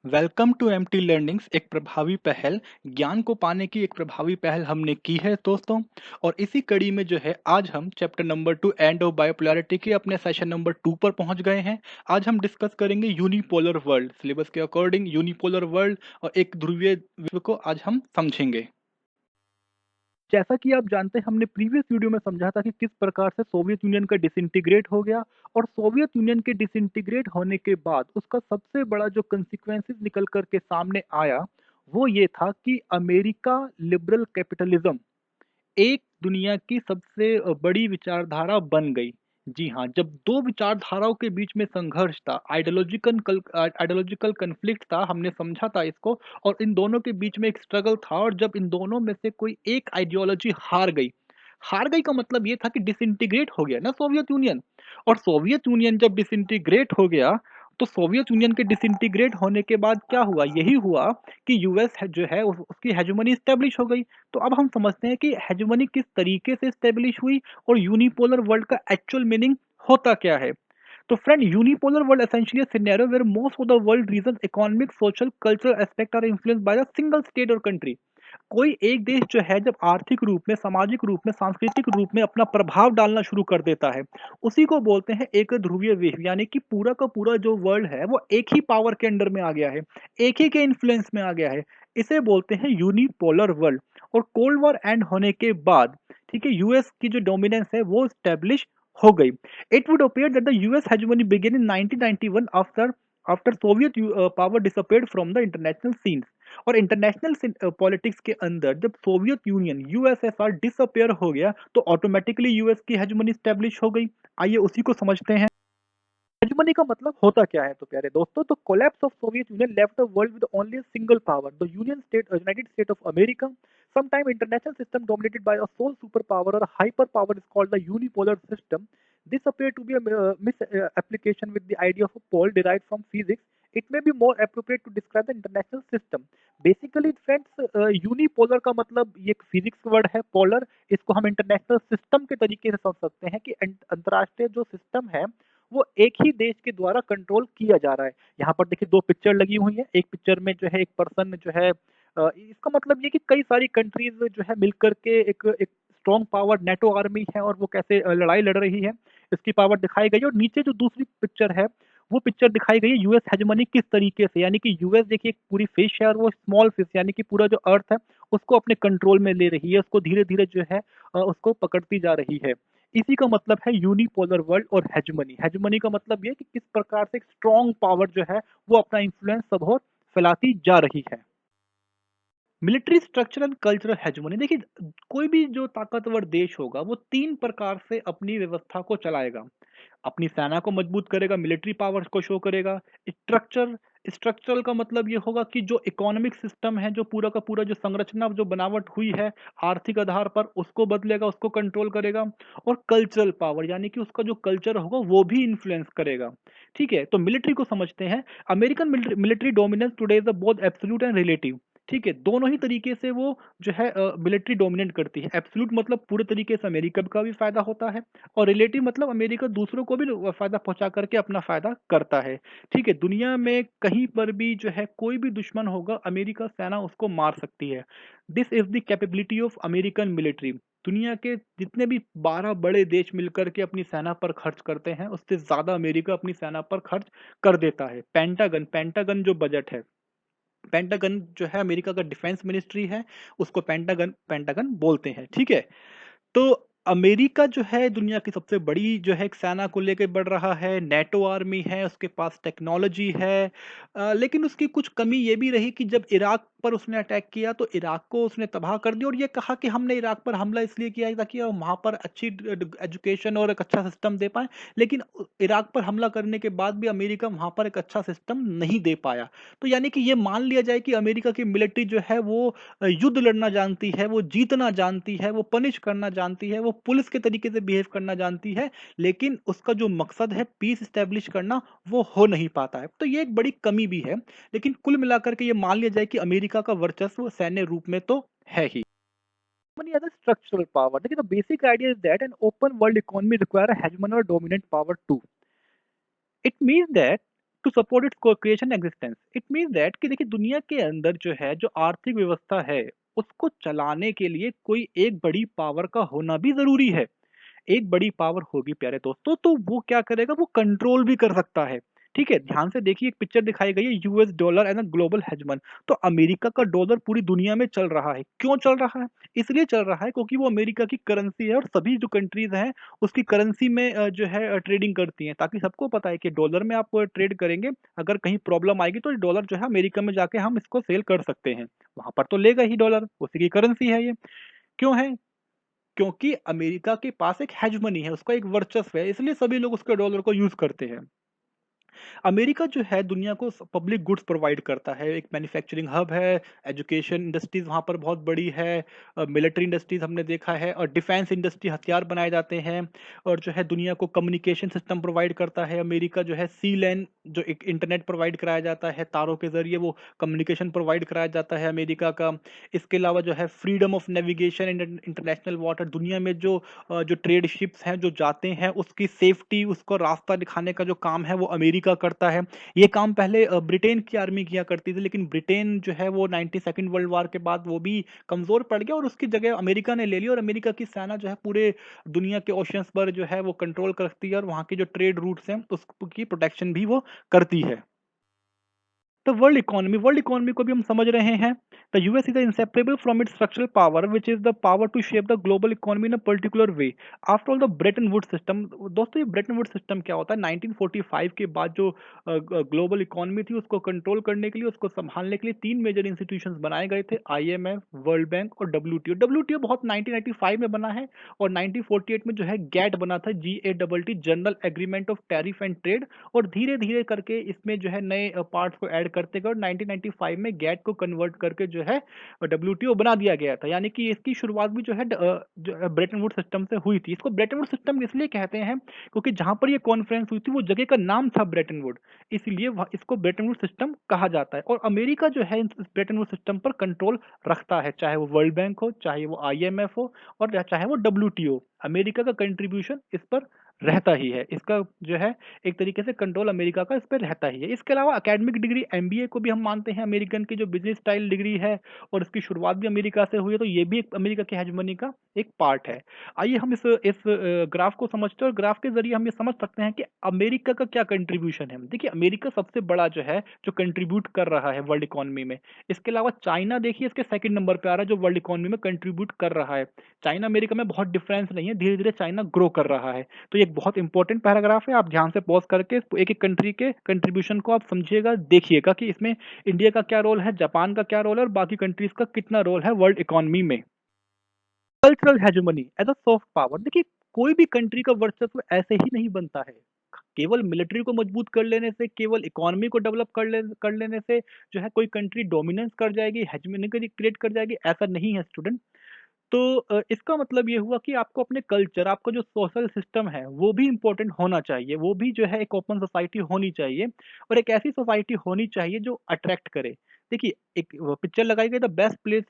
Welcome to MT learnings. एक प्रभावी पहल, ज्ञान को पाने की एक प्रभावी पहल हमने की है दोस्तों। और इसी कड़ी में जो है आज हम चैप्टर नंबर 2 एंड ऑफ बायोपोलैरिटी के अपने सेशन नंबर 2 पर पहुंच गए हैं। आज हम डिस्कस करेंगे यूनिपोलर वर्ल्ड, सिलेबस के अकॉर्डिंग यूनिपोलर वर्ल्ड और एक ध्रुवीय विश्व को आज हम समझेंगे। जैसा कि आप जानते हैं, हमने प्रीवियस वीडियो में समझा था कि किस प्रकार से सोवियत यूनियन का डिसइंटीग्रेट हो गया। और सोवियत यूनियन के डिसइंटीग्रेट होने के बाद उसका सबसे बड़ा जो कंसिक्वेंसेस निकल कर के सामने आया वो ये था कि अमेरिका लिबरल कैपिटलिज्म एक दुनिया की सबसे बड़ी विचारधारा बन गई। जी हाँ, जब दो विचारधाराओं के बीच में संघर्ष था, आइडियोलॉजिकल कन्फ्लिक्ट था, हमने समझा था इसको। और इन दोनों के बीच में एक स्ट्रगल था, और जब इन दोनों में से कोई एक आइडियोलॉजी हार गई का मतलब ये था कि डिसइंटीग्रेट हो गया ना सोवियत यूनियन। और सोवियत यूनियन जब डिसइंटीग्रेट हो गया, तो सोवियत यूनियन के डिसइंटीग्रेट होने के बाद क्या हुआ, यही हुआ कि यूएस जो है उसकी हेजेमनी स्टेब्लिश हो गई। तो अब हम समझते हैं कि हेजेमनी किस तरीके से स्टेब्लिश हुई और यूनिपोलर वर्ल्ड का एक्चुअल मीनिंग होता क्या है। तो friend, unipolar world essentially a scenario where most of the world regions, economic, social, cultural aspect are influenced by a single state or country। कोई एक देश जो है जब आर्थिक रूप में, सामाजिक रूप में, सांस्कृतिक रूप में अपना प्रभाव डालना शुरू कर देता है, उसी को बोलते हैं एक ध्रुवीय विश्व। यानी कि पूरा का पूरा जो वर्ल्ड है वो एक ही पावर के अंडर में आ गया है, एक ही के इन्फ्लुएंस में आ गया है। इसे बोलते हैं यूनिपोलर वर्ल्ड। और कोल्ड वॉर एंड होने के बाद, ठीक है, यूएस की जो डोमिनेंस है वो स्टेब्लिश हो गई। It would appear that the US hegemony began in 1991 after Soviet power disappeared from the international scenes। और इंटरनेशनल पॉलिटिक्स के अंदर जब सोवियत यूनियन यूएसएसआर डिसअपेयर हो गया तो ऑटोमेटिकली यूएस की हेgemony स्टैब्लिश हो गई। आइए उसी को समझते हैं। हेgemony का मतलब होता क्या है तो प्यारे दोस्तों, तो collapse of Soviet union left the world with only single power, the United state of America. Sometime international system dominated by a sole superpower or a hyperpower is called the unipolar system. This appears to be a misapplication with the idea of a pole derived from physics. It may be more appropriate to describe the international system. Basically, friends, unipolar का मतलब ये एक physics word है, polar इसको हम international system के तरीके से समझ सकते हैं कि अंतर्राष्ट्रीय जो सिस्टम है वो एक ही देश के द्वारा कंट्रोल किया जा रहा है। यहाँ पर देखिए दो पिक्चर लगी हुई है, एक पिक्चर में जो है एक पर्सन जो है, इसका मतलब ये कि कई सारी कंट्रीज जो है मिलकर के एक एक स्ट्रॉन्ग पावर नेटो आर्मी है और वो कैसे लड़ाई लड़ रही है, इसकी पावर दिखाई गई है। और नीचे जो दूसरी पिक्चर है वो पिक्चर दिखाई गई है यूएस हेजमनी किस तरीके से, यानी कि यूएस देखिए एक पूरी फिश है और वो स्मॉल फिश यानी कि पूरा जो अर्थ है उसको अपने कंट्रोल में ले रही है, उसको धीरे धीरे जो है उसको पकड़ती जा रही है। इसी का मतलब है यूनिपोलर वर्ल्ड और हेजमनी। हेजमनी का मतलब ये कि किस प्रकार से एक स्ट्रॉन्ग पावर जो है वो अपना इन्फ्लुएंस सब और फैलाती जा रही है। Military structure and cultural hegemony, देखिए कोई भी जो ताकतवर देश होगा वो तीन प्रकार से अपनी व्यवस्था को चलाएगा। अपनी सेना को मजबूत करेगा, मिलिट्री पावर्स को शो करेगा। स्ट्रक्चरल का मतलब ये होगा कि जो इकोनॉमिक सिस्टम है, जो पूरा का पूरा जो संरचना जो बनावट हुई है आर्थिक आधार पर, उसको बदलेगा, उसको कंट्रोल करेगा। और कल्चरल पावर यानी कि उसका जो कल्चर होगा वो भी इन्फ्लुएंस करेगा। ठीक है, तो मिलिट्री को समझते हैं। American military dominance today is both absolute and relative. ठीक है, दोनों ही तरीके से वो जो है मिलिट्री डोमिनेट करती है। एब्सोल्यूट मतलब पूरे तरीके से अमेरिका का भी फायदा होता है, और रिलेटिव मतलब अमेरिका दूसरों को भी फायदा पहुंचा करके अपना फायदा करता है। ठीक है, दुनिया में कहीं पर भी जो है कोई भी दुश्मन होगा, अमेरिका सेना उसको मार सकती है। This is the capability of American military. दुनिया के जितने भी 12 बड़े देश मिलकर के अपनी सेना पर खर्च करते हैं उससे ज्यादा अमेरिका अपनी सेना पर खर्च कर देता है। पेंटागन पेंटागन जो बजट है, पेंटागन जो है अमेरिका का डिफेंस मिनिस्ट्री है, उसको पेंटागन पेंटागन बोलते हैं। ठीक है, तो अमेरिका जो है दुनिया की सबसे बड़ी जो है एक सेना को लेकर बढ़ रहा है, नेटो आर्मी है, उसके पास टेक्नोलॉजी है। लेकिन उसकी कुछ कमी ये भी रही कि जब इराक पर उसने अटैक किया तो इराक को उसने तबाह कर दिया, और ये कहा कि हमने इराक पर हमला इसलिए किया है ताकि हम वहाँ पर अच्छी एजुकेशन और एक अच्छा सिस्टम दे पाए। लेकिन इराक पर हमला करने के बाद भी अमेरिका वहाँ पर एक अच्छा सिस्टम नहीं दे पाया। तो यानी कि ये मान लिया जाए कि अमेरिका की मिलिट्री जो है वो युद्ध लड़ना जानती है, वो जीतना जानती है, वो पनिश करना जानती है, वो पुलिस के तरीके से बिहेव करना जानती है, लेकिन उसका जो मकसद है पीस स्टैब्लिश करना वो हो नहीं पाता है। तो ये एक बड़ी कमी भी है। लेकिन कुल मिलाकर के ये मान लिया जाए कि अमेरिका का वर्चस्व सैन्य रूप में तो है ही। Hegemony as a structural power. देखिए, the basic idea is that an open world economy require a hegemon or dominant power too. It means that to support its creation existence. It means that कि देखिए दुनिया के अंदर जो है जो आर्थिक व्यवस्था है उसको चलाने के लिए कोई एक बड़ी पावर का होना भी जरूरी है। एक बड़ी पावर होगी प्यारे दोस्तों तो वो क्या करेगा, वो कंट्रोल भी कर सकता है। ठीक है, ध्यान से देखिए, एक पिक्चर दिखाई गई है यूएस डॉलर एंड ग्लोबल हेजमन। तो अमेरिका का डॉलर पूरी दुनिया में चल रहा है। क्यों चल रहा है? इसलिए चल रहा है क्योंकि वो अमेरिका की करेंसी है और सभी जो कंट्रीज हैं उसकी करेंसी में जो है ट्रेडिंग करती हैं, ताकि सबको पता है कि डॉलर में आप ट्रेड करेंगे, अगर कहीं प्रॉब्लम आएगी तो डॉलर जो है अमेरिका में जाके हम इसको सेल कर सकते हैं। वहां पर तो लेगा ही डॉलर, उसी की करेंसी है ये। क्यों है? क्योंकि अमेरिका के पास एक हेजमनी है, उसका एक वर्चस्व है, इसलिए सभी लोग उसके डॉलर को यूज करते हैं। अमेरिका जो है दुनिया को पब्लिक गुड्स प्रोवाइड करता है, एक मैन्युफैक्चरिंग हब है, एजुकेशन इंडस्ट्रीज वहाँ पर बहुत बड़ी है, मिलिट्री इंडस्ट्रीज हमने देखा है, और डिफेंस इंडस्ट्री, हथियार बनाए जाते हैं। और जो है दुनिया को कम्युनिकेशन सिस्टम प्रोवाइड करता है अमेरिका, जो है सी लैन जो एक इंटरनेट प्रोवाइड कराया जाता है, तारों के जरिए वो कम्युनिकेशन प्रोवाइड कराया जाता है अमेरिका का। इसके अलावा जो है freedom of navigation international water, दुनिया में जो ट्रेड शिप्स हैं जो जाते हैं उसकी सेफ्टी, उसको रास्ता दिखाने का जो काम है वो अमेरिका करता है। ये काम पहले ब्रिटेन की आर्मी किया करती थी, लेकिन ब्रिटेन जो है वो 92nd वर्ल्ड वार के बाद वो भी कमजोर पड़ गया और उसकी जगह अमेरिका ने ले ली, और अमेरिका की सेना जो है पूरे दुनिया के ओशियंस पर जो है वो कंट्रोल करती है, और वहाँ के जो ट्रेड रूट्स हैं उसकी प्रोटेक्शन भी वो करती है। तो वर्ल्ड इकोनॉमी को भी हम समझ रहे हैं। The US is inseparable from its structural power which is the power to shape the global economy in a particular way. After all the Bretton wood system, दोस्तों ये ब्रेटन वुड सिस्टम क्या होता है? 1945 के बाद जो ग्लोबल इकोनॉमी थी उसको कंट्रोल करने के लिए, उसको संभालने के लिए तीन मेजर इंस्टीट्यूशंस बनाए गए थे, आईएमएफ, वर्ल्ड बैंक और डब्ल्यूटीओ। डब्ल्यूटीओ बहुत 1995 में बना है, और 1948 में जो है गैट बना था, GATT, general agreement of tariff and trade. और धीरे धीरे करके इसमें जो है नए पार्ट्स को ऐड करते गए, और 1995 में गैट को कन्वर्ट करके जो है डब्ल्यूटीओ बना दिया गया था। यानी कि इसकी शुरुआत भी जो है जो ब्रेटन वुड सिस्टम से हुई थी। इसको ब्रेटन वुड सिस्टम इसलिए कहते हैं क्योंकि जहां पर ये कॉन्फ्रेंस हुई थी वो जगह का नाम था ब्रेटन वुड, इसलिए इसको ब्रेटन वुड सिस्टम कहा जाता है। और अमेरिका जो है इस ब्रेटन वुड सिस्टम पर कंट्रोल रखता है, चाहे वो वर्ल्ड बैंक हो, चाहे वो आईएमएफ हो, और चाहे वो डब्ल्यूटीओ। अमेरिका का कंट्रीब्यूशन इस पर रहता ही है, इसका जो है एक तरीके से कंट्रोल अमेरिका का इस पर रहता ही है। इसके अलावा एकेडमिक डिग्री एमबीए को भी हम मानते हैं अमेरिकन की जो बिजनेस स्टाइल डिग्री है, और इसकी शुरुआत भी अमेरिका से हुई है, तो ये भी एक अमेरिका की हेजमनी का एक पार्ट है। आइए हम इस ग्राफ को समझते हैं, और ग्राफ के जरिए हम ये समझ सकते हैं कि अमेरिका का क्या कंट्रीब्यूशन है। देखिए अमेरिका सबसे बड़ा जो है जो कंट्रीब्यूट कर रहा है वर्ल्ड इकोनॉमी में। इसके अलावा चाइना देखिए इसके सेकंड नंबर पे आ रहा है जो वर्ल्ड इकोनॉमी में कंट्रीब्यूट कर रहा है। चाइना अमेरिका में बहुत डिफरेंस नहीं है, धीरे धीरे चाइना ग्रो कर रहा है। तो ये एक बहुत इंपॉर्टेंट पैराग्राफ है, आप ध्यान से पॉज करके एक एक कंट्री के कंट्रीब्यूशन को आप समझिएगा, देखिएगा कि इसमें इंडिया का क्या रोल है, जापान का क्या रोल है, और बाकी कंट्रीज का कितना रोल है वर्ल्ड इकोनॉमी में। Cultural hegemony as a soft power, देखिए कोई भी कंट्री का वर्चस्व ऐसे ही नहीं बनता है। केवल मिलिट्री को मजबूत कर लेने से, केवल इकोनॉमी को डेवलप कर लेने से जो है कोई कंट्री डोमिनेंस कर जाएगी, हेजेमनी क्रिएट कर जाएगी, ऐसा नहीं है स्टूडेंट। तो इसका मतलब ये हुआ कि आपको अपने कल्चर, आपका जो सोशल सिस्टम है वो भी इम्पोर्टेंट होना चाहिए, वो भी जो है एक ओपन सोसाइटी होनी चाहिए, और एक ऐसी सोसाइटी होनी चाहिए जो अट्रैक्ट करे। देखिए एक पिक्चर लगाई गई, the best place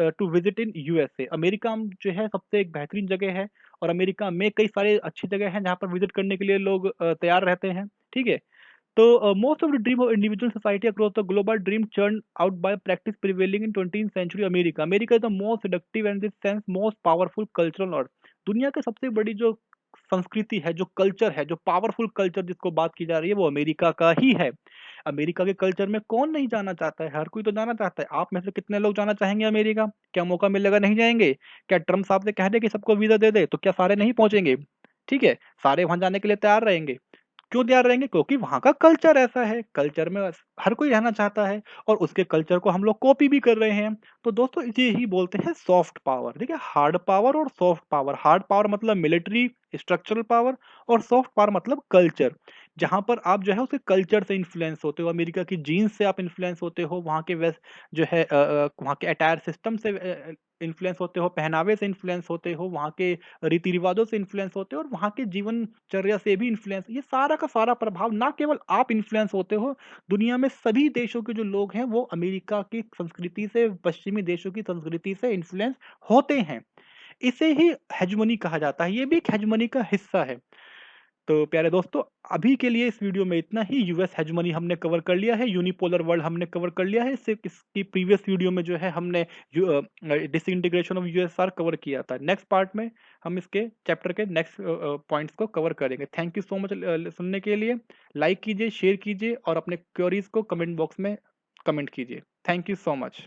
to visit in USA, America जो है सबसे एक बेहतरीन जगह है, और अमेरिका में कई सारे अच्छी जगह हैं जहाँ पर विजिट करने के लिए लोग तैयार रहते हैं। ठीक है, so most of the dream of individual society across the global dream churned out by practice prevailing in 20th century America. America is the most seductive and in this sense most powerful cultural order. दुनिया के सबसे बड़ी जो संस्कृति है, जो culture है, जो पावरफुल कल्चर जिसको बात की जा रही है वो अमेरिका का ही है। अमेरिका के कल्चर में कौन नहीं जाना चाहता है? हर कोई तो जाना चाहता है। आप में से कितने लोग जाना चाहेंगे अमेरिका? क्या मौका मिलेगा नहीं जाएंगे? क्या ट्रम्प साहब से कह दे कि सबको वीजा दे दे तो क्या सारे नहीं पहुंचेंगे? ठीक है, सारे वहां जाने के लिए तैयार रहेंगे। क्यों तैयार रहेंगे? क्योंकि वहां का कल्चर ऐसा है, कल्चर में हर कोई रहना चाहता है, और उसके कल्चर को हम लोग कॉपी भी कर रहे हैं। तो दोस्तों इसे ही बोलते हैं सॉफ्ट पावर। देखिए हार्ड पावर और सॉफ्ट पावर, हार्ड पावर मतलब मिलिट्री स्ट्रक्चरल पावर, और सॉफ्ट पावर मतलब कल्चर, जहां पर आप जो है उसके कल्चर से इन्फ्लुएंस होते हो, अमेरिका की जीन्स से आप इन्फ्लुएंस होते हो, वहाँ के वेस्ट जो है वहाँ के अटायर सिस्टम से इन्फ्लुएंस होते हो, पहनावे से इन्फ्लुएंस होते हो, वहाँ के रीति रिवाजों से इन्फ्लुएंस होते हो, और वहाँ के जीवनचर्या से भी इन्फ्लुएंस, ये सारा का सारा प्रभाव ना केवल आप इन्फ्लुएंस होते हो, दुनिया में सभी देशों के जो लोग हैं वो अमेरिका की संस्कृति से, पश्चिमी देशों की संस्कृति से इन्फ्लुएंस होते हैं। इसे ही हेजमनी कहा जाता है, ये भी एक हेजमनी का हिस्सा है। तो प्यारे दोस्तों, अभी के लिए इस वीडियो में इतना ही। यूएस हेजमनी हमने कवर कर लिया है, यूनिपोलर वर्ल्ड हमने कवर कर लिया है। सिर्फ इसकी प्रीवियस वीडियो में जो है हमने डिसइंटीग्रेशन ऑफ यूएसआर कवर किया था। नेक्स्ट पार्ट में हम इसके चैप्टर के नेक्स्ट पॉइंट्स को कवर करेंगे। थैंक यू सो मच सुनने के लिए। लाइक कीजिए, शेयर कीजिए और अपने क्वेरीज को कमेंट बॉक्स में कमेंट कीजिए। Thank you so much.